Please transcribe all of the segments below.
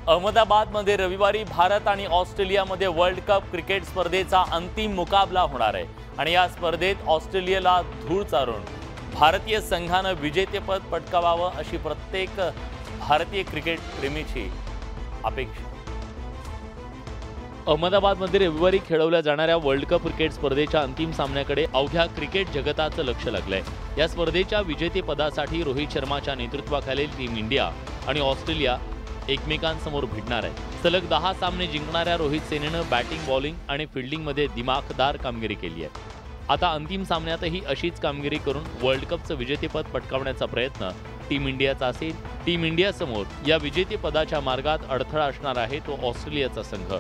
अहमदाबादमध्ये रविवारी भारत आणि ऑस्ट्रेलियामध्ये वर्ल्ड कप क्रिकेट स्पर्धेचा अंतिम मुकाबला होणार आहे आणि या स्पर्धेत ऑस्ट्रेलियाला धूळ चारून भारतीय संघाने विजेतेपद पटकावावं अशी प्रत्येक भारतीय क्रिकेट प्रेमीची अपेक्षा। अहमदाबादमध्ये रविवारी खेळवल्या जाणाऱ्या वर्ल्ड कप क्रिकेट स्पर्धेच्या अंतिम सामन्याकडे अवघ्या क्रिकेट जगताचं लक्ष लागलंय। या स्पर्धेच्या विजेतेपदासाठी रोहित शर्माच्या नेतृत्वाखालील टीम इंडिया आणि ऑस्ट्रेलिया एकमेकांसमोर भिडणार आहे। सलग 10 सामने जिंकणाऱ्या रोहित सेनेनं बॅटिंग, बॉलिंग आणि फिल्डिंगमध्ये दिमाखदार कामगिरी केली आहे। आता अंतिम सामन्यातही अशीच कामगिरी करून वर्ल्ड कपचं विजेतेपद पटकावण्याचा प्रयत्न टीम इंडियाचा असेल। टीम इंडिया समोर या विजेतेपदाच्या मार्गात अडथळा असणार आहे तो ऑस्ट्रेलियाचा संघ।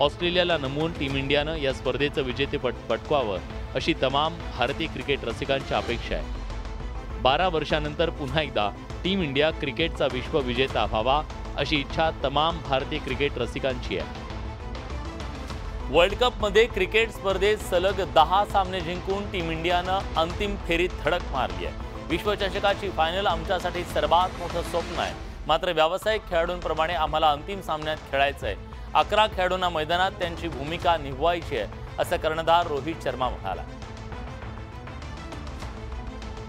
ऑस्ट्रेलियाला नमवून टीम इंडियानं या स्पर्धेचं विजेतेपद पटकावावं अशी तमाम भारतीय क्रिकेट रसिकांची अपेक्षा आहे। 12 वर्षांनंतर पुन्हा एकदा टीम इंडिया क्रिकेटचा विश्व विजेता व्हावा अशी इच्छा तमाम भारतीय क्रिकेट रसिकांची आहे। वर्ल्ड कपमध्ये क्रिकेट स्पर्धेत सलग 10 सामने जिंकून टीम इंडियानं अंतिम फेरीत धडक मारली आहे। विश्वचषकाची फायनल आमच्यासाठी सर्वात मोठं स्वप्न आहे, मात्र व्यावसायिक खेळाडूंप्रमाणे आम्हाला अंतिम सामन्यात खेळायचं आहे। 11 खेळाडूंना मैदानात त्यांची भूमिका निभवायची आहे असं कर्णधार रोहित शर्मा म्हणाला।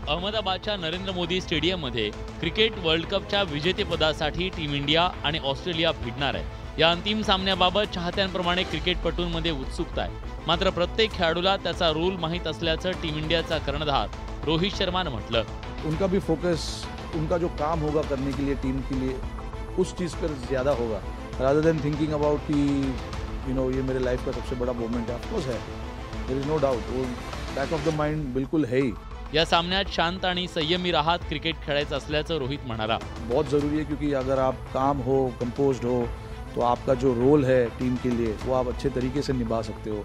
अहमदाबादच्या नरेंद्र मोदी स्टेडियममध्ये क्रिकेट वर्ल्ड कपच्या विजेतेपदासाठी टीम इंडिया आणि ऑस्ट्रेलिया भिडणार आहे। या अंतिम सामन्याबाबत चाहत्यांप्रमाणे क्रिकेटपटूंमध्ये उत्सुकता आहे, मात्र प्रत्येक खेळाडूला त्याचा रूल माहीत असल्याचं टीम इंडियाचा कर्णधार रोहित शर्माने म्हटलं। उनका भी फोकस, उनका जो काम होगा करने के लिए टीम के लिए, उस चीज़ पर ज़्यादा होगा rather than thinking about कि ये मेरे लाइफ का सबसे बड़ा मोमेंट है। ऑफकोर्स है, देयर इज नो डाउट, वो बैक ऑफ द माइंड बिल्कुल है ही। या सामन्यात शांत आणि संयमी राहत क्रिकेट खेळायचं असल्याचं रोहित म्हणाला। बहुत ज़रूरी है क्योंकि अगर आप काम हो, कंपोज्ड हो, तो आपका जो रोल है टीम के लिए वो आप अच्छे तरीके से निभा सकते हो।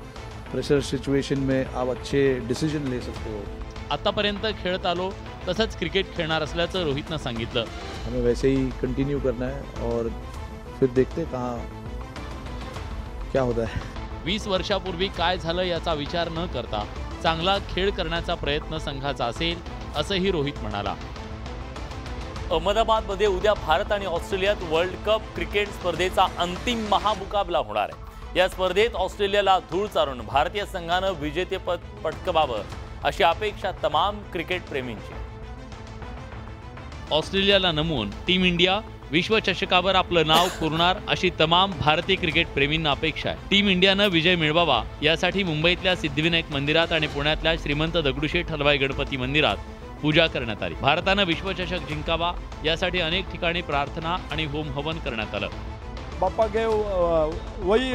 प्रेशर सिचुएशन में आप अच्छे डिसीजन ले सकते हो। आतापर्यंत खेळत आलो तसंच क्रिकेट खेळणार असल्याचं रोहितनं सांगितलं। हमें वैसे ही कंटिन्यू करना है और फिर देखते कहाँ क्या होता है। 20 वर्षापूर्वी काय झालं याचा विचार न करता चांगला खेळ करण्याचा प्रयत्न संघाचा असेल असंही रोहित म्हणाला। अहमदाबादमध्ये उद्या भारत आणि ऑस्ट्रेलियात वर्ल्ड कप क्रिकेट स्पर्धेचा अंतिम महामुकाबला होणार आहे। या स्पर्धेत ऑस्ट्रेलियाला धूळ चारून भारतीय संघानं विजेतेपद पटकावावं अशी अपेक्षा तमाम क्रिकेट प्रेमींची। ऑस्ट्रेलियाला नमवून टीम इंडिया विश्वचषकावर आपलं नाव कोरणार अशी तमाम भारतीय क्रिकेट प्रेमींना अपेक्षा आहे। टीम इंडियानं विजय मिळवावा यासाठी मुंबईतल्या सिद्धिविनायक मंदिरात आणि पुण्यातल्या श्रीमंत दगडूशेठ हलवाई गणपती मंदिरात पूजा करण्यात आली। भारतानं विश्वचषक जिंकावा यासाठी अनेक ठिकाणी प्रार्थना आणि होम हवन करण्यात आलं। बापा के वही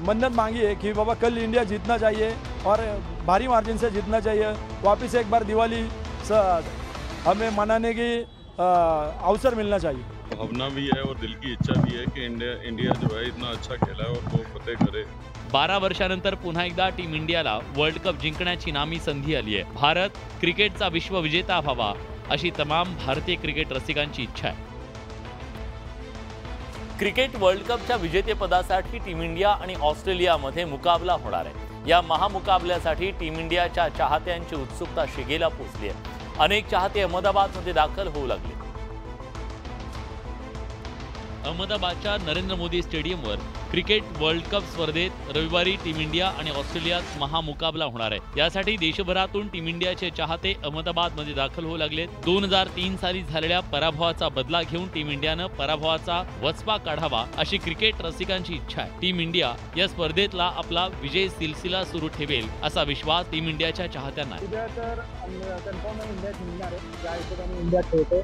मन्नत मांगी है कि बाबा कल इंडिया जीतना चाहिए और भारी मार्जिन से जीतना चाहिए। वापस एक बार दिवाली हमें मनाने की अवसर मिलना चाहिए। भावना भी है और दिल की इच्छा भी है कि इंडिया जो है इतना अच्छा खेला है और वो फतेह करे। 12 वर्षानंतर पुन्हा एकदा टीम इंडियाला वर्ल्ड कप जिंकण्याची नामी संधी आली आहे। भारत क्रिकेटचा विश्व विजेता व्हावा अशी तमाम भारतीय क्रिकेट रसिकांची इच्छा आहे। क्रिकेट वर्ल्ड कपच्या विजेतेपदासाठी टीम इंडिया आणि ऑस्ट्रेलियामध्ये मुकाबला होणार आहे। या महामुकाबल्यासाठी टीम इंडियाच्या चाहत्यांची उत्सुकता शिगेला पोहोचली आहे। अनेक चाहते अहमदाबादमध्ये दाखल होऊ लागले। अहमदाबादच्या नरेंद्र मोदी स्टेडियमवर क्रिकेट वर्ल्ड कप स्पर्धेत रविवारी टीम इंडिया आणि ऑस्ट्रेलियात महामुकाबला होणार आहे। यासाठी देशभरातून टीम इंडियाचे चाहते अहमदाबादमध्ये दाखल होऊ लागले। 2003 साली झालेल्या पराभवाचा बदला घेऊन टीम इंडियानं पराभवाचा वचपा काढावा अशी क्रिकेट रसिकांची इच्छा आहे। टीम इंडिया या स्पर्धेतला आपला विजय सिलसिला सुरू ठेवेल असा विश्वास टीम इंडियाच्या चाहत्यांना आहे।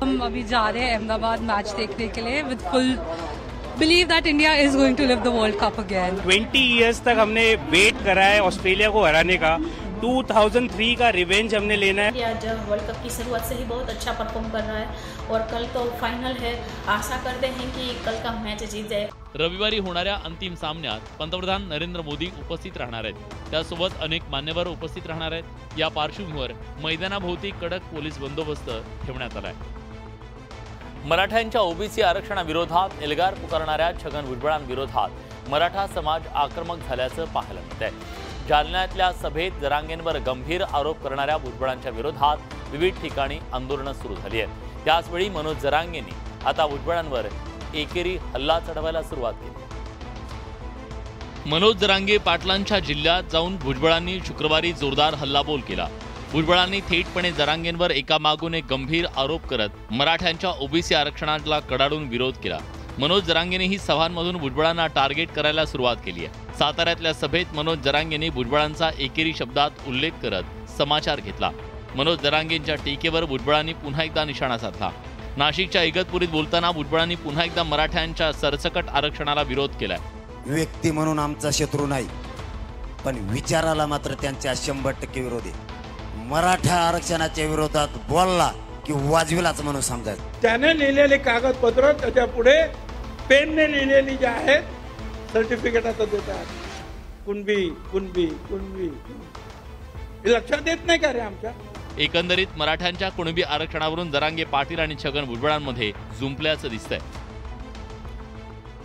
हम अभी जा रहे हैं अहमदाबाद मैच देखने के लिए विद फुल believe that India is going to live the World Cup again. 20 years तक हमने वेट करा है ऑस्ट्रेलिया को हराने का। 2003 का रिवेंज हमने लेना है। इंडिया जब वर्ल्ड कप की शुरुआत से ही बहुत अच्छा परफॉर्म कर रहा है और कल तो फाइनल है। आशा करते हैं कि कल का मैच जीत जाए। रविवारी होणाऱ्या अंतिम सामन्यात पंतप्रधान नरेंद्र मोदी उपस्थित राहणार आहेत। त्यासोबत अनेक मान्यवर उपस्थित राहणार आहेत। या पार्श्वभूमीवर मैदानाभोवती कडक पोलीस बंदोबस्त ठेवण्यात आला आहे। मराठ्यांच्या ओबीसी आरक्षणाविरोधात एल्गार पुकारणाऱ्या छगन भुजबळांविरोधात मराठा समाज आक्रमक झाल्याचं पाहायला मिळतंय। जालन्यातल्या सभेत जरांगेंवर गंभीर आरोप करणाऱ्या भुजबळांच्या विरोधात विविध ठिकाणी आंदोलनं सुरू झाली आहेत। त्याचवेळी मनोज जरांगेंनी आता भुजबळांवर एकेरी हल्ला चढवायला सुरुवात केली। मनोज जरांगे पाटलांच्या जिल्ह्यात जाऊन भुजबळांनी शुक्रवारी जोरदार हल्लाबोल केला। भुजबळांनी थेटपणे जरांगेंवर एकामागून एक गंभीर आरोप करत मराठ्यांच्या ओबीसी आरक्षणाला कडाडून विरोध केला। मनोज जरांगेनेही सभांमधून भुजबळांना टार्गेट करायला सुरुवात केली आहे। साताऱ्यातल्या सभेत मनोज जरांगेंनी भुजबळांचा एकेरी शब्दात उल्लेख करत समाचार घेतला। मनोज जरांगेंच्या टीकेवर भुजबळांनी पुन्हा एकदा निशाणा साधला। नाशिकच्या इगतपुरीत बोलताना भुजबळांनी पुन्हा एकदा मराठ्यांच्या सरसकट आरक्षणाला विरोध केलाय। व्यक्ती म्हणून आमचा शत्रू नाही, पण विचाराला मात्र त्यांच्या 100% विरोध आहे। मराठा आरक्षणाच्या विरोधात बोलला की वाजविलाच म्हणून समजायचं। त्याने लिहिलेले कागदपत्र त्याच्या पुढे पेनने लिहिलेली जे आहेत सर्टिफिकेट आता देतात, कुणबी कुणबी कुणबी, हे लक्षात येत नाही का रे आमच्या? एकंदरीत मराठ्यांच्या कुणबी आरक्षणावरून जरांगे पाटील आणि छगन भुजबळांमध्ये जुंपल्याचं दिसतंय।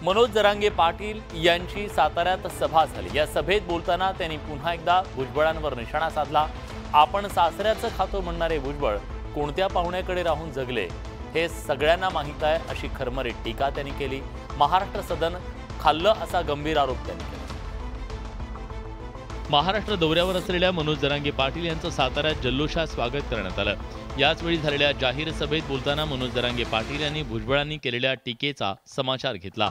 मनोज जरांगे पाटील यांची साताऱ्यात सभा झाली। या सभेत बोलताना त्यांनी पुन्हा एकदा भुजबळांवर निशाणा साधला। आपण सासऱ्याचं खातो म्हणणारे भुजबळ कोणत्या पाहुण्याकडे राहून जगले हे सगळ्यांना माहीत आहे, अशी खरमरीत टीका त्यांनी केली। महाराष्ट्र सदन खाल्लं असा गंभीर आरोप त्यांनी केला। महाराष्ट्र दौऱ्यावर असलेल्या मनोज जरांगे पाटील यांचं साताऱ्यात जल्लोषात स्वागत करण्यात आलं। याचवेळी झालेल्या जाहीर सभेत बोलताना मनोज जरांगे पाटील यांनी भुजबळांनी केलेल्या टीकेचा समाचार घेतला।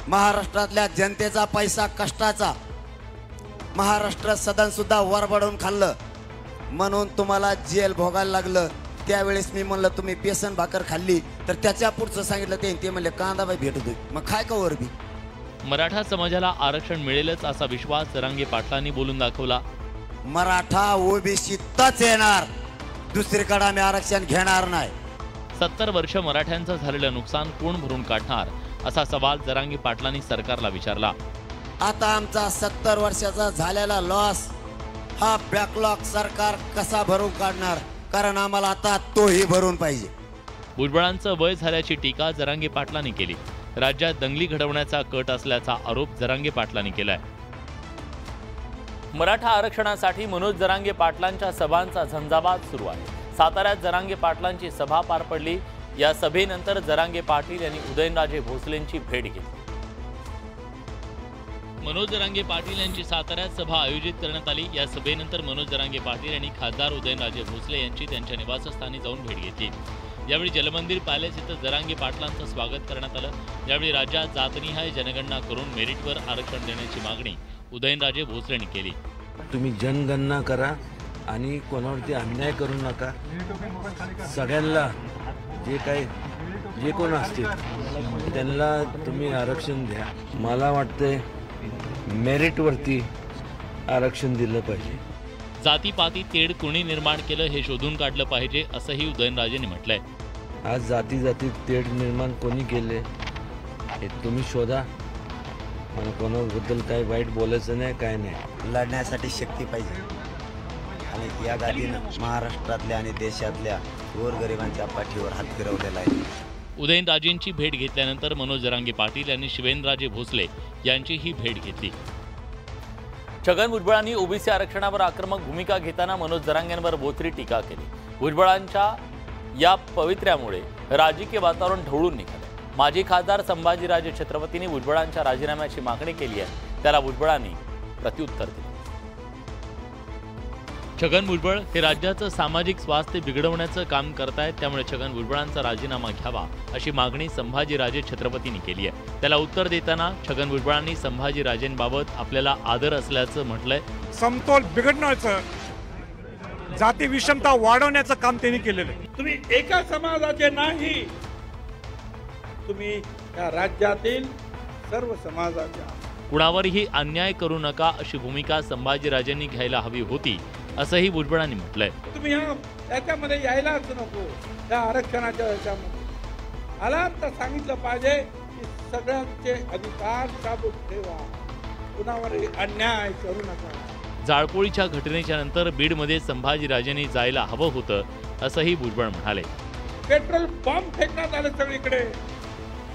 महाराष्ट्रातल्या जनतेचा पैसा कष्टाचा महाराष्ट्र सदन सुद्धा वरबडून खाल्लं, म्हणून तुम्हाला जेल भोगायला लागलं। त्यावेळेस मी म्हणलं तुम्ही बेसन भाकर खाल्ली, तर त्याच्या पुढचं सांगितलं ते म्हणले कांदाबाई भेटू दे, मग काय का वरबी। मराठा समाजाला आरक्षण मिळेलच असा विश्वास जरांगे पाटलांनी बोलून दाखवला। मराठा ओबीसीतच येणार, दुसरीकडे आम्ही आरक्षण घेणार नाही। 70 वर्ष मराठ्यांचं झालेलं नुकसान कोण भरून काढणार असा सवाल जरांगे पाटलांनी सरकारला विचारला। आता आमचा 70 वर्षाचा झालेला लॉस हा बॅकलॉग सरकार कसा भरून काढणार, कारण आम्हाला आता तोही भरून पाहिजे। भुजबळांचं वय झाल्याची टीका जरांगे पाटलांनी केली। राज्यात दंगली घडवण्याचा कट असल्याचा आरोप जरांगे पाटलांनी केलाय। मराठा आरक्षणासाठी मनोज जरांगे पाटलांच्या सभांचा झंझावात सुरू आहे। साताऱ्यात जरांगे पाटलांची सभा पार पडली। या सभेनंतर जरांगे पाटील यांनी उदयनराजे भोसलेंची भेट घेतली। मनोज जरांगे पाटील यांची साताऱ्यात सभा आयोजित करण्यात आली। या सभेनंतर मनोज जरांगे पाटील यांनी खासदार उदयनराजे भोसले यांची त्यांच्या निवासस्थानी जाऊन भेट घेतली। यावेळी जलमंदिर पॅलेस इथं जरांगे पाटलांचं स्वागत करण्यात आलं। यावेळी राज्यात जातनिहाय जनगणना करून मेरिटवर आरक्षण देण्याची मागणी उदयनराजे भोसलेंनी केली। तुम्ही जनगणना करा आणि कोणावरती अन्याय करू नका। सगळ्यांना जे कोण असतील त्यांना तुम्ही आरक्षण द्या। मला वाटतंय मेरिटवरती आरक्षण दिलं पाहिजे। जातीपाती तेढ कोणी निर्माण केलं हे शोधून काढलं पाहिजे असंही उदयनराजेंनी म्हटलंय। आज जाती तेढ निर्माण कोणी केले हे तुम्ही शोधा। मला कोणाबद्दल काही वाईट बोलायचं नाही, काय नाही। लढण्यासाठी शक्ती पाहिजे आणि या गादीनं महाराष्ट्रातल्या आणि देशातल्या गोरगरिबांच्या पाठीवर हात फिरवलेला आहे। उदयनराजेंची भेट घेतल्यानंतर मनोज जरांगे पाटील यांनी शिवेंद्रराजे भोसले यांचीही भेट घेतली। छगन भुजबळांनी ओबीसी आरक्षणावर आक्रमक भूमिका घेताना मनोज जरांगेंवर बोचरी टीका केली। भुजबळांच्या या पवित्र्यामुळे राजकीय वातावरण ढवळून निघाले। माजी खासदार संभाजीराजे छत्रपतींनी भुजबळांच्या राजीनाम्याची मागणी केली आहे, त्याला भुजबळांनी प्रत्युत्तर दिले। छगन भुजबळ हे राज्याचं सामाजिक स्वास्थ्य बिघडवण्याचं काम करतायत, त्यामुळे छगन भुजबळांचा राजीनामा घ्यावा अशी मागणी संभाजीराजे छत्रपतींनी केली आहे। त्याला उत्तर देताना छगन भुजबळांनी संभाजीराजेंबाबत आपल्याला आदर असल्याचं म्हटलंय। समतोल बिघडण्याचं, जाती विषमता वाढवण्याचं काम त्यांनी केलेलं आहे। तुम्ही एका समाजाचे नाही, तुम्ही या राज्यातील सर्व समाजाच्या। कुणावरही अन्याय करू नका अशी भूमिका संभाजीराजेंनी घ्यायला हवी होती असंही भुजबळांनी म्हटलंय। तुम्ही याच्यामध्ये यायलाच नको, त्या आरक्षणाच्या याच्यामध्ये आला तर सांगितलं पाहिजे की सगळ्यांचे अधिकार साबूत ठेवा, कुणावरही अन्याय करू नका। जाळपोळीच्या घटनेच्या नंतर बीडमध्ये संभाजीराजेंनी जायला हवं होतं असंही भुजबळ म्हणाले। पेट्रोल बॉम्ब फेकण्यात आले सगळीकडे,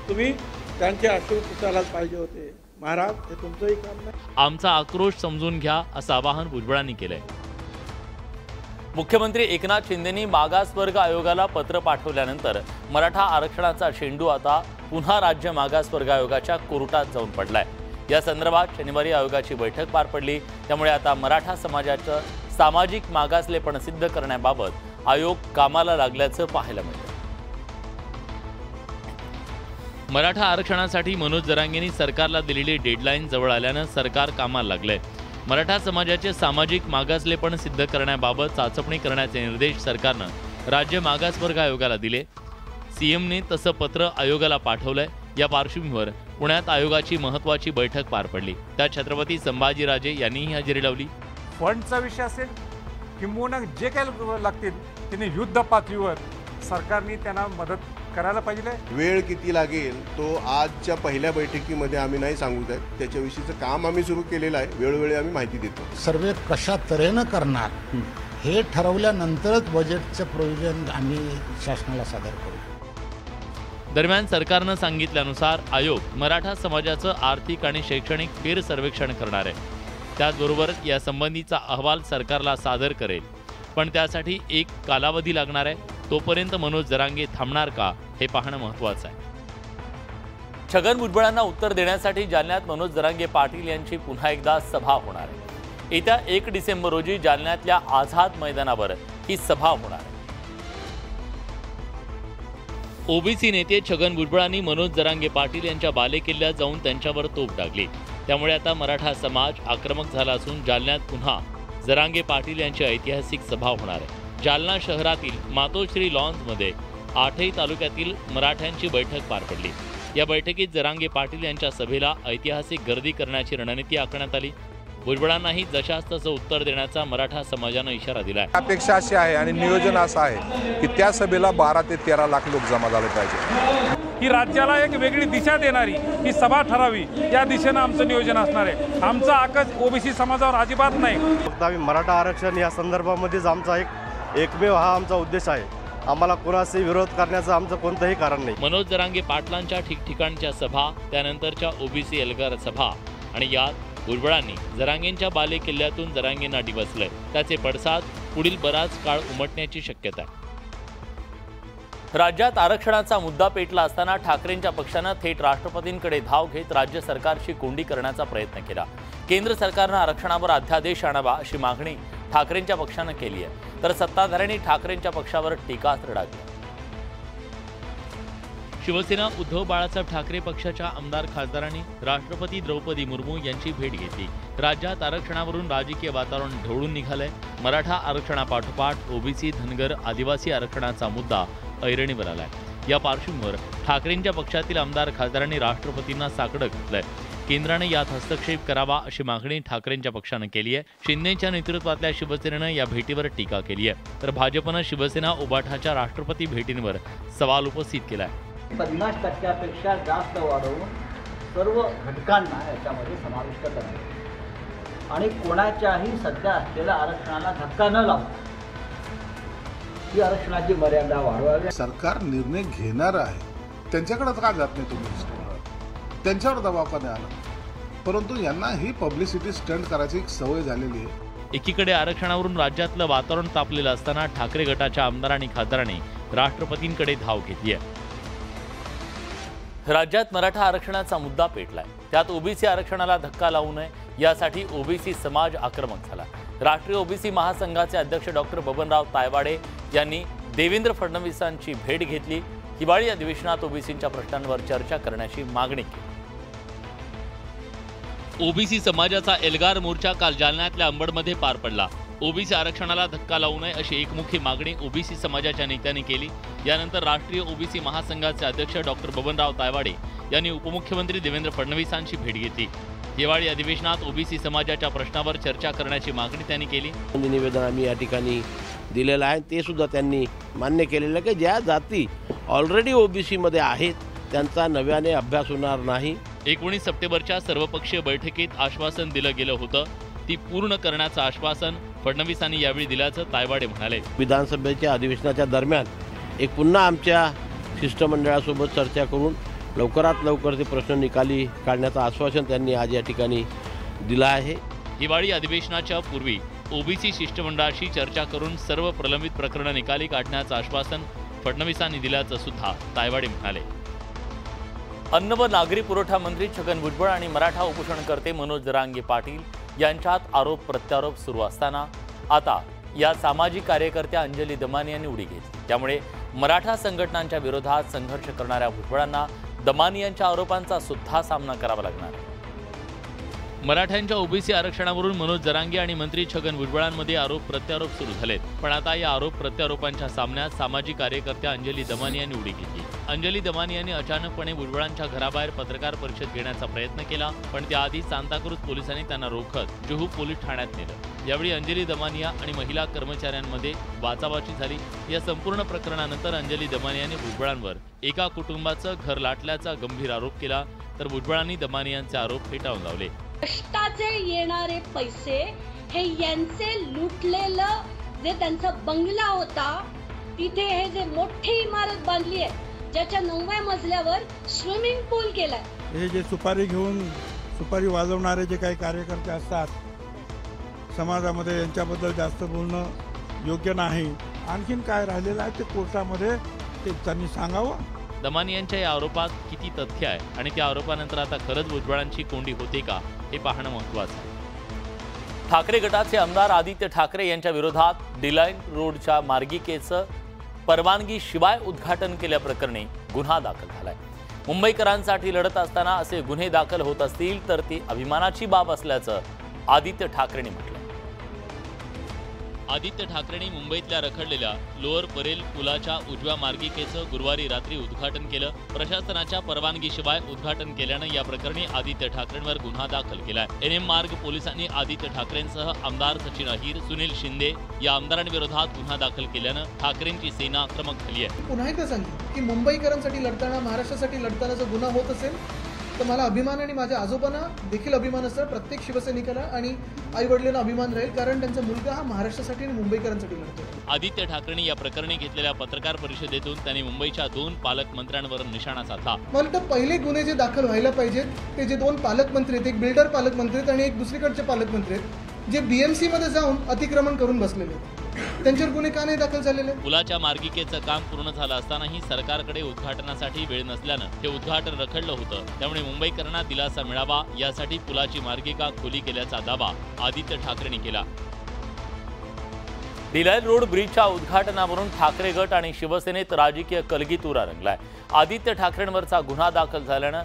तुम्ही त्यांचे अश्रू पुसायलाच पाहिजे होते। महाराज, हे तुमचंही काम नाही। आमचा आक्रोश समजून घ्या असं आवाहन भुजबळांनी केलंय। मुख्यमंत्री एकनाथ शिंदेंनी मागासवर्ग आयोगाला पत्र पाठवल्यानंतर मराठा आरक्षणाचा चेंडू आता पुन्हा राज्य मागासवर्ग आयोगाच्या कोर्टात जाऊन पडलाय। या संदर्भात शनिवारी आयोगाची बैठक पार पडली। त्यामुळे आता मराठा समाजाचं सामाजिक मागासलेपण सिद्ध करण्याबाबत आयोग कामाला लागल्याचं पाहायला मिळतं। मराठा आरक्षणासाठी मनोज जरांगेंनी सरकारला दिलेली डेडलाईन जवळ आल्यानं सरकार कामाला लागलंय। मराठा समाजाचे सामाजिक मागासलेपण सिद्ध करण्याबाबत चाचपणी करण्याचे निर्देश सरकारनं राज्य मागासवर्ग आयोगाला दिले। सीएमने तसं पत्र आयोगाला पाठवलंय। या पार्श्वभूमीवर पुण्यात आयोगाची महत्त्वाची बैठक पार पडली। त्या छत्रपती संभाजीराजे यांनीही हजेरी लावली। फंडचा विषय असेल किंबहुना जे काही लागतील त्यांनी युद्ध पातळीवर सरकारने त्यांना मदत करायला पाहिजे। वेळ किती लागेल तो आजच्या पहिल्या बैठकीमध्ये आम्ही नाही सांगू शकत। त्याच्याविषयीचं काम आम्ही सुरू केलेलं आहे। वेळोवेळी आम्ही माहिती देतो। सर्वे कशा तऱ्हेनं करणार हे ठरवल्यानंतरच बजेटचं प्रोव्हिजन आम्ही शासनाला सादर करू। दरम्यान सरकारनं सांगितल्यानुसार आयोग मराठा समाजाचं आर्थिक आणि शैक्षणिक फेर सर्वेक्षण करणार आहे। त्याचबरोबर या संबंधीचा अहवाल सरकारला सादर करेल, पण त्यासाठी एक कालावधी लागणार आहे। तोपर्यंत मनोज जरांगे थांबणार का हे पाहणं महत्त्वाचं आहे। छगन भुजबळांना उत्तर देण्यासाठी जालन्यात मनोज जरांगे पाटील यांची पुन्हा एकदा सभा होणार आहे। येत्या 1 डिसेंबर रोजी जालन्यातल्या आझाद मैदानावर ही सभा होणार आहे। ओबीसी नेते छगन भुजबळांनी मनोज जरांगे पाटील यांच्या बालेकिल्ल्यात जाऊन त्यांच्यावर तोफ डागली। त्यामुळे आता मराठा समाज आक्रमक झाला असून जालन्यात पुन्हा जरांगे पाटील यांची ऐतिहासिक सभा होणार आहे। जालना शहरातील मातोश्री लॉन्समध्ये 8ही तालुक्यातील मराठ्यांची बैठक पार पडली। या बैठकीत जरांगे पाटील यांच्या सभेला ऐतिहासिक गर्दी करण्याची रणनीती आखण्यात आली। भुजबळांनाही जशास तसं उत्तर देण्याचा मराठा समाजानं इशारा दिलाय। अपेक्षा अशी आहे आणि नियोजन असं आहे की त्या सभेला 12 ते 13 लाख लोक जमा झाले पाहिजे। ही राज्याला एक वेगळी दिशा देणारी ही सभा ठरावी, या दिशेनं आमचं नियोजन असणार आहे। आमचा आकच ओबीसी समाजावर अजिबात नाही। फक्त आम्ही मराठा आरक्षण या संदर्भामध्येच आमचा एकमेव हा आमचा उद्देश आहे। आम्हाला कोणाचाही विरोध करण्याचं आमचं कोणतंही कारण नाही। मनोज जरांगे पाटलांच्या ठिकठिकाणच्या सभा, त्यानंतरच्या ओबीसी एल्गार सभा आणि यात भुजबळांनी जरांगेंच्या बाले किल्ल्यातून जरांगेंना डिवचलंय। त्याचे पडसाद पुढील बराच काळ उमटण्याची शक्यता आहे। राज्यात आरक्षणाचा मुद्दा पेटला असताना ठाकरेंच्या पक्षानं थेट राष्ट्रपतींकडे धाव घेत राज्य सरकारशी कोंडी करण्याचा प्रयत्न केला। केंद्र सरकारनं आरक्षणावर अध्यादेश आणावा अशी मागणी ठाकरेंच्या पक्षानं केली आहे, तर सत्ताधाऱ्यांनी ठाकरेंच्या पक्षावर टीकास्त्र डागलं। शिवसेना उद्धव बाळासाहेब ठाकरे पक्षाच्या आमदार खासदारांनी राष्ट्रपती द्रौपदी मुर्मू यांची भेट घेतली। राज्यात आरक्षणावरून राजकीय वातावरण ढवळून निघालंय। मराठा आरक्षणापाठोपाठ ओबीसी, धनगर, आदिवासी आरक्षणाचा मुद्दा ऐरणीवर आलाय। या पार्श्वभूमीवर ठाकरेंच्या पक्षातील आमदार खासदारांनी राष्ट्रपतींना साकडं घातलंय। केंद्राने यात हस्तक्षेप करावा अशी मागणी ठाकरेंच्या पक्षानं केली आहे। शिंदेच्या नेतृत्वातल्या शिवसेनेनं या भेटीवर टीका केली आहे, तर भाजपनं शिवसेना उबाठाच्या राष्ट्रपती भेटींवर सवाल उपस्थित केलाय। 50% जास्त वाढवून सर्व घटकांना याच्यामध्ये समाविष्ट करणे आणि कोणाच्याही सध्या असलेल्या आरक्षणाला धक्का न लावता ही आरक्षणाची मर्यादा वाढवावी। सरकार निर्णय घेणार आहे, त्यांच्याकडे का जात नाही तुम्ही? त्यांच्यावर दबाव का नाही आला? परंतु यांना ही पब्लिसिटी स्टंट करायची एक सवय झालेली आहे। एकीकडे आरक्षणावरून राज्यातलं वातावरण तापलेलं असताना ठाकरे गटाच्या आमदार आणि खासदारांनी राष्ट्रपतींकडे धाव घेतली आहे। राज्यात मराठा आरक्षणाचा मुद्दा पेटलाय, त्यात ओबीसी आरक्षणाला धक्का लावू नये यासाठी ओबीसी समाज आक्रमक झाला। राष्ट्रीय ओबीसी महासंघाचे अध्यक्ष डॉक्टर बबनराव तायवाडे यांनी देवेंद्र फडणवीसांची भेट घेतली। हिवाळी अधिवेशनात ओबीसींच्या प्रश्नांवर चर्चा करण्याची मागणी केली। ओबीसी समाजाचा एल्गार मोर्चा काल जालन्यातल्या अंबडमध्ये पार पडला। ओबीसी आरक्षणाला धक्का लावू नये अशी एकमुखी मागणी ओबीसी समाजाच्या नेत्यांनी केली। यानंतर राष्ट्रीय ओबीसी महासंघाचे अध्यक्ष डॉक्टर बबनराव तायवाडे यांनी उपमुख्यमंत्री देवेंद्र फडणवीसांची भेट घेतली। हिवाळी अधिवेशनात ओबीसी समाजाच्या प्रश्नावर चर्चा करण्याची मागणी त्यांनी केली। निवेदन आम्ही या ठिकाणी दिलेलं आहे, ते सुद्धा त्यांनी मान्य केलेलं आहे की ज्या जाती ऑलरेडी ओबीसीमध्ये आहेत त्यांचा नव्याने अभ्यास होणार नाही। 19 सप्टेंबरच्या सर्वपक्षीय बैठकीत आश्वासन दिलं गेलं होतं, ती पूर्ण करण्याचं आश्वासन फडणवीसांनी यावेळी दिल्याचं तायवाडे म्हणाले। विधानसभेच्या अधिवेशनाच्या दरम्यान एक पुन्हा आमच्या शिष्टमंडळासोबत चर्चा करून लवकरात लवकर ते प्रश्न निकाली काढण्याचं आश्वासन त्यांनी आज या ठिकाणी दिलं आहे। हिवाळी अधिवेशनाच्या पूर्वी ओबीसी शिष्टमंडळाशी चर्चा करून सर्व प्रलंबित प्रकरणं निकाली काढण्याचं आश्वासन फडणवीसांनी दिल्याचं सुद्धा तायवाडे म्हणाले. अन्न व नागरी पुरवठा मंत्री छगन भुजबळ आणि मराठा उपोषणकर्ते मनोज जरांगे पाटील यांच्यात आरोप प्रत्यारोप सुरू असताना आता या सामाजिक कार्यकर्त्या अंजली दमानी यांनी उडी घेतली. त्यामुळे मराठा संघटनांच्या विरोधात संघर्ष करणाऱ्या भुजबळांना दमानी यांच्या आरोपांचा सुद्धा सामना करावा लागणार आहे. मराठ्यांच्या ओबीसी आरक्षणावरून मनोज जरांगे आणि मंत्री छगन भुजबळांमध्ये आरोप प्रत्यारोप सुरू झालेत. पण आता या आरोप प्रत्यारोपांच्या सामन्यात सामाजिक कार्यकर्त्या अंजली दमानी यांनी उडी घेतली. अंजली दमानी यांनी अचानकपणे भुजबळांच्या घराबाहेर पत्रकार परिषद घेण्याचा प्रयत्न केला, पण त्याआधी सांताक्रूज पोलिसांनी त्यांना रोखत जुहू पोलीस ठाण्यात नेलं. यावेळी अंजली दमानिया आणि महिला कर्मचाऱ्यांमध्ये वाचावाची झाली. या संपूर्ण प्रकरणानंतर अंजली दमानियाने भुजबळांवर एका कुटुंबाचं घर लाटल्याचा गंभीर आरोप केला, तर भुजबळांनी दमानियांचे आरोप फेटाळून लावले. कष्टाचे येणारे पैसे हे यांचे लुटलेलं जे त्यांचा बंगला होता, तिथे हे जे मोठी इमारत बांधली आहे, ज्याच्या 9व्या मजल्यावर स्विमिंग पूल केलाय. हे जे सुपारी घेऊन सुपारी वाजवणारे जे काही कार्यकर्ते असतात समाजामध्ये, यांच्याबद्दल जास्त बोलणं योग्य नाही. आणखीन काय राहिलेलं आहे ते कोर्टामध्ये ते त्यांनी सांगावं. दमानी यांच्या या आरोपात किती तथ्य आहे आणि त्या आरोपानंतर आता खरंच भुजबळांची कोंडी होते का हे पाहणं महत्त्वाचं आहे. ठाकरे गटाचे आमदार आदित्य ठाकरे यांच्या विरोधात डिलाईन रोडच्या मार्गिकेचं परवानगीशिवाय उद्घाटन केल्याप्रकरणी गुन्हा दाखल झालाय. मुंबईकरांसाठी लढत असताना असे गुन्हे दाखल होत असतील तर ती अभिमानाची बाब असल्याचं आदित्य ठाकरेंनी म्हटलं. आदित्य ठाकरेंनी मुंबईतल्या रखडलेल्या लोअर परेल पुलाच्या उजव्या मार्गिकेचं गुरुवारी रात्री उद्घाटन केलं. प्रशासनाच्या परवानगीशिवाय उद्घाटन केल्यानं या प्रकरणी आदित्य ठाकरेंवर गुन्हा दाखल केलाय. एनएम मार्ग पोलिसांनी आदित्य ठाकरेंसह आमदार सचिन अहिर, सुनील शिंदे या आमदारांविरोधात गुन्हा दाखल केल्यानं ठाकरेंची सेना आक्रमक झाली आहे. पुन्हा एकदा सांगेन की मुंबईकरांसाठी लढताना, महाराष्ट्रासाठी लढताना जर गुन्हा होत असेल तर मला अभिमान आणि माझ्या आजोबांना देखील अभिमान असतो. प्रत्येक शिवसैनिकाला आणि आई वडिलांना अभिमान राहील, कारण त्यांचा मुलगा हा महाराष्ट्रासाठी आणि मुंबईकरांसाठी लढतो. आदित्य ठाकरेंनी या प्रकरणी घेतलेल्या पत्रकार परिषदेतून त्यांनी मुंबईच्या 2 पालकमंत्र्यांवर निशाणा साधला. मला वाटतं पहिले गुन्हे जे दाखल व्हायला पाहिजेत ते जे 2 पालकमंत्री आहेत, एक बिल्डर पालकमंत्री आहेत आणि एक दुसरीकडचे पालकमंत्री आहेत, जे BMC मध्ये जाऊन अतिक्रमण करून बसलेले आहेत, त्यांच्यावर गुन्हे का नाही दाखल झालेले. पुलाच्या मार्गिकेचं काम पूर्ण झालं असतानाही सरकारकडे उद्घाटनासाठी वेळ नसल्यानं हे उद्घाटन रखडलं होतं. त्यामुळे मुंबईकरांना दिलासा मिळावा यासाठी पुलाची मार्गिका खुली केल्याचा दावा आदित्य ठाकरेंनी केला. डिलाईन रोड ब्रिजच्या उद्घाटनावरून ठाकरे गट आणि शिवसेनेत राजकीय कलगीतुरा रंगलाय. आदित्य ठाकरेंवरचा गुन्हा दाखल झाल्यानं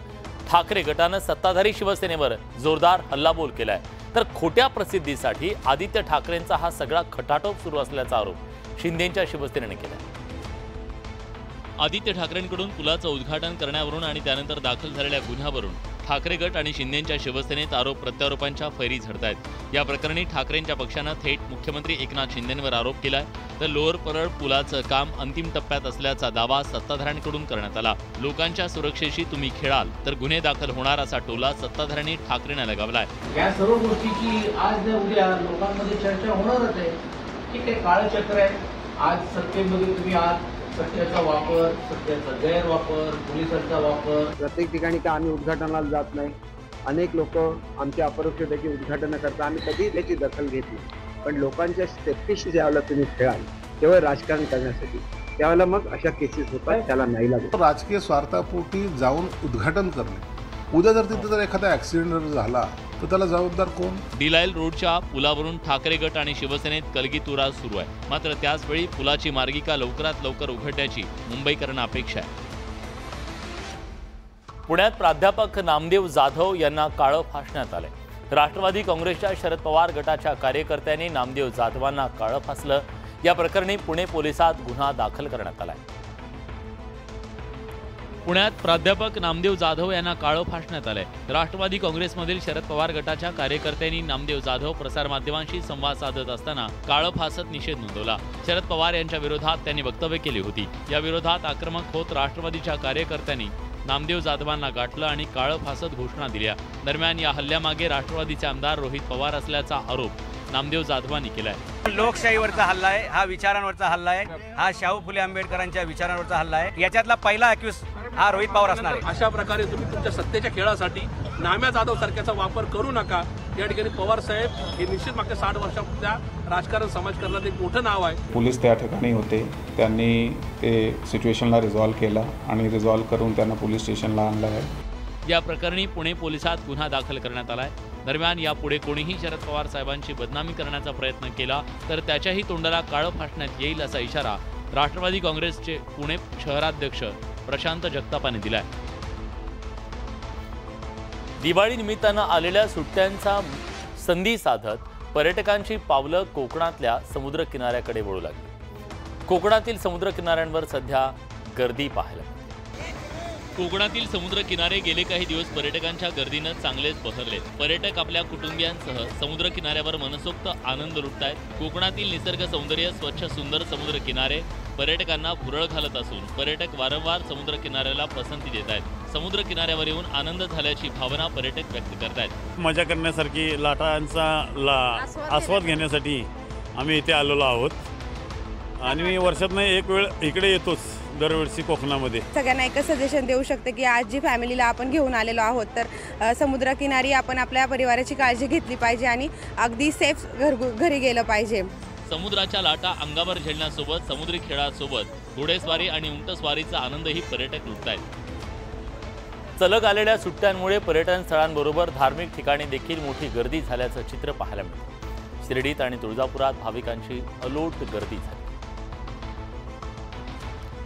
ठाकरे गटानं सत्ताधारी शिवसेनेवर जोरदार हल्लाबोल केलाय. तर खोट्या प्रसिद्धीसाठी आदित्य ठाकरेंचा हा सगळा खटाटोप सुरू असल्याचा आरोप शिंदेच्या शिवसेनेने केला. आदित्य ठाकरेंकडून पुलाचं उद्घाटन करण्यावरून आणि त्यानंतर दाखल झालेल्या गुन्ह्यावरून ठाकरे गट आणि शिंदेच्या शिवसेनेत आरोप प्रत्यारोपांच्या फैरी झडतायत. या प्रकरणी ठाकरेंच्या पक्षानं थेट मुख्यमंत्री एकनाथ शिंदेंवर आरोप केलाय. तर लोअर परळ पुलाचं काम अंतिम टप्प्यात असल्याचा दावा सत्ताधाऱ्यांकडून करण्यात आला. लोकांच्या सुरक्षेशी तुम्ही खेळाल तर गुन्हे दाखल होणार असा टोला सत्ताधाऱ्यांनी ठाकरेंना लगावलाय. या सर्व गोष्टीची आज उद्या लोकांमध्ये चर्चा होणारच आहे. ठीक आहे, काळचक्र आहे. आज सत्तेमध्ये तुम्ही आज सत्याचा वापर, सत्याचा गैरवापर, पोलिसांचा वापर. प्रत्येक ठिकाणी का आम्ही उद्घाटनाला जात नाही. अनेक लोक आमच्या अपरोक्ष त्याची उद्घाटन करतात, आम्ही कधीही त्याची दखल घेतली. पण लोकांच्या सेफ्टीशी ज्यावेळेला तुम्ही खेळाल तेव्हा राजकारण करण्यासाठी त्यावेळेला मग अशा केसेस होतात, त्याला नाही लागत. राजकीय स्वार्थापोटी जाऊन उद्घाटन करणे, उद्या जर तिथे जर एखादा ऍक्सिडेंट झाला तर त्याला जबाबदार कोण? डिलाईल रोडच्या पुलावरून ठाकरे गट आणि शिवसेनेत कलगीतुरा सुरू आहे. मात्र त्याचवेळी पुलाची मार्गिका लवकरात लवकर उघडण्याची मुंबईकरांना अपेक्षा आहे. पुण्यात प्राध्यापक नामदेव जाधव यांना काळं फासण्यात आलंय. राष्ट्रवादी काँग्रेसच्या शरद पवार गटाच्या कार्यकर्त्यांनी नामदेव जाधवांना काळं फासलं. या प्रकरणी पुणे पोलिसात गुन्हा दाखल करण्यात आलाय. पुण्यात प्राध्यापक नामदेव जाधव यांना काळं फासण्यात आलंय. राष्ट्रवादी काँग्रेसमधील शरद पवार गटाच्या कार्यकर्त्यांनी नामदेव जाधव प्रसारमाध्यमांशी संवाद साधत असताना काळं फासत निषेध नोंदवला. शरद पवार यांच्या विरोधात त्यांनी वक्तव्य केली होती. या विरोधात आक्रमक होत राष्ट्रवादीच्या कार्यकर्त्यांनी नामदेव जाधवांना गाठलं आणि काळं फासत घोषणा दिल्या. दरम्यान या हल्ल्यामागे राष्ट्रवादीचे आमदार रोहित पवार असल्याचा आरोप नामदेव जाधवांनी केलाय. लोकशाहीवरचा हल्ला आहे, हा विचारांवरचा हल्ला आहे, हा शाहू फुले आंबेडकरांच्या विचारांवरचा हल्ला आहे. याच्यातला पहिला अक्यूज हा रोहित पवार असणार आहे. अशा प्रकारे तुम्ही तुमच्या सत्तेच्या खेळासाठी नाम्या जाधव सारख्याचा वापर करू नका. या ठिकाणी पवार साहेब हे निश्चित मागच्या 60 वर्षाच्या राजकारण समाजकारणात एक मोठं नाव आहे. पोलीस त्या ठिकाणी होते, त्यांनी ते सिच्युएशनला रिझॉल्व्ह केला आणि रिझॉल्व्ह करून त्यांना पोलीस स्टेशनला आणलं आहे. या प्रकरणी पुणे पोलिसात गुन्हा दाखल करण्यात आलाय. दरम्यान यापुढे कोणीही शरद पवार साहेबांची बदनामी करण्याचा प्रयत्न केला तर त्याच्याही तोंडाला काळं फासण्यात येईल असा इशारा राष्ट्रवादी काँग्रेसचे पुणे शहराध्यक्ष प्रशांत जगतापाने दिलाय. दिवाळी निमित्तानं आलेल्या सुट्ट्यांचा संधी साधत पर्यटकांची पावलं कोकणातल्या समुद्र किनाऱ्याकडे वळू लागली. कोकणातील समुद्र किनाऱ्यांवर सध्या गर्दी पाहायला मिळते. कोकणातील समुद्र किनारे गेले काही दिवस पर्यटकांच्या गर्दीनं चांगलेच बहरलेत. पर्यटक आपल्या कुटुंबियांसह समुद्र किनाऱ्यावर मनसोक्त आनंद लुटतायत. कोकणातील निसर्ग सौंदर्य, स्वच्छ सुंदर समुद्र किनारे पर्यटकांना भुरळ घालत असून पर्यटक वारंवार समुद्र किनाऱ्याला पसंती देत आहेत. समुद्र किनाऱ्यावर येऊन आनंद झाल्याची भावना पर्यटक व्यक्त करतायत. मजा करण्यासारखी लाटांचा आस्वाद घेण्यासाठी आम्ही इथे आलेलो आहोत आणि मी वर्षातनं एक वेळ इकडे येतोच दरवर्षी कोकणामध्ये. सगळ्यांना एकच सजेशन देऊ शकते की आज जी फॅमिलीला आपण घेऊन आलेलो आहोत तर समुद्रकिनारी आपण आपल्या परिवाराची काळजी घेतली पाहिजे आणि अगदी सेफ घरी गेलं पाहिजे. समुद्राच्या लाटा अंगावर झेलण्यासोबत समुद्री खेळासोबत घोडेस्वारी आणि उंटस्वारीचा आनंदही पर्यटक लुटतायत. सलग आलेल्या सुट्ट्यांमुळे पर्यटन स्थळांबरोबर धार्मिक ठिकाणी देखील मोठी गर्दी झाल्याचं चित्र पाहायला मिळतं. शिर्डीत आणि तुळजापुरात भाविकांची अलोट गर्दी झाली.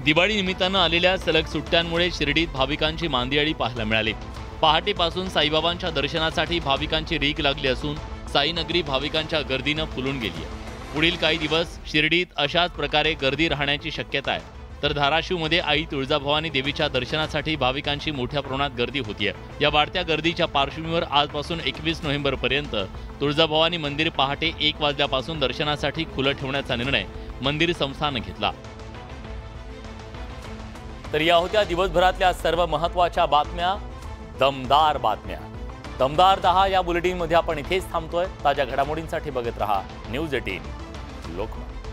दिवाळी निमित्तानं आलेल्या सलग सुट्ट्यांमुळे शिर्डीत भाविकांची मांदियाळी पाहायला मिळाली. पहाटेपासून साईबाबांच्या दर्शनासाठी भाविकांची रीघ लागली असून साईनगरी भाविकांच्या गर्दीनं फुलून गेली आहे. पुढील काही दिवस शिर्डीत अशाच प्रकारे गर्दी राहण्याची शक्यता आहे. तर धाराशिवमध्ये आई तुळजाभवानी देवीच्या दर्शनासाठी भाविकांची मोठ्या प्रमाणात गर्दी होतीये. या वाढत्या गर्दीच्या पार्श्वभूमीवर आजपासून 21 नोव्हेंबरपर्यंत तुळजाभवानी मंदिर पहाटे 1 वाजल्यापासून दर्शनासाठी खुलं ठेवण्याचा निर्णय मंदिर संस्थानं घेतला. तर या होत्या दिवसभरातल्या सर्व महत्त्वाच्या बातम्या, दमदार बातम्या. दमदार 10 या बुलेटिनमध्ये आपण इथेच थांबतोय. ताज्या घडामोडींसाठी बघत रहा न्यूज 18 लोकमत.